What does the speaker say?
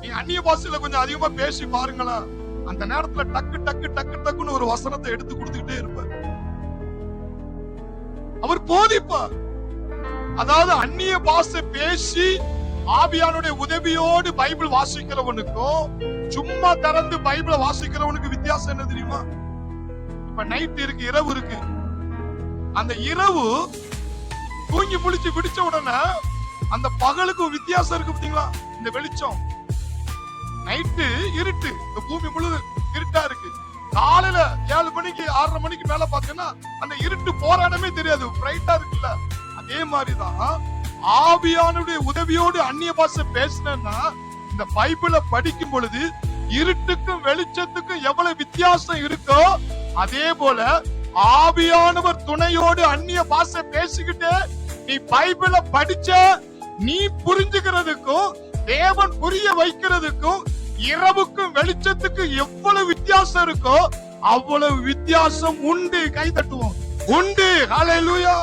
நீ அந்நிய பாஷையில கொஞ்சம் அதிகமா பேசி பாருங்களா, அந்த நேரத்துல டக்கு டக்கு டக்கு டக்குன்னு ஒரு வசனத்தை எடுத்து கொடுத்துக்கிட்டே இருப்பார். அவர் போதிப்பார். அதாவது அந்நிய பாஷை பேசி ஆவியானுடைய உதவியோடு பைபிள் வாசிக்கிறவனுக்கும் சும்மா திறந்து பைபிளை வாசிக்கிறவனுக்கு வித்தியாசம் என்ன தெரியுமா? இப்ப நைட் இருக்கு, இரவு இருக்கு. அந்த இரவு தூங்கி புளிச்சு பிடிச்ச உடனே அந்த பகலுக்கு வித்தியாசம் இருக்கு பாத்தீங்களா? இந்த வெளிச்சம், நைட்டு இருட்டு, இந்த பூமி முழுது இருட்டா இருக்கு. காலையில 7 மணிக்கு 6:30 மணிக்கு மேல பாத்தீங்கன்னா அந்த இருட்டு போற இடமே தெரியாது, பிரைட்டா இருக்குல்ல. அதே மாதிரிதான் ஆவியானுடைய உதவியோடு அந்நிய பாஷை பேசினா இந்த பைபிளை படிக்கும் பொழுது இருட்டுக்கும் வெளிச்சத்துக்கும் எவ்வளவு வித்தியாசம் இருக்கோ அதே போல ஆவியானவர் துணையோடு அந்நிய பாஷை பேசிக்கிட்டு நீ பைபிளை படிச்ச நீ புரிஞ்சுக்கிறதுக்கும் தேவன் புரிய வைக்கிறதுக்கும் இரவுக்கும் வெளிச்சத்துக்கும் எவ்வளவு வித்தியாசம் இருக்கோ அவ்வளவு வித்தியாசம் உண்டு. கை தட்டுவோம். உண்டு. ஹல்லேலூயா.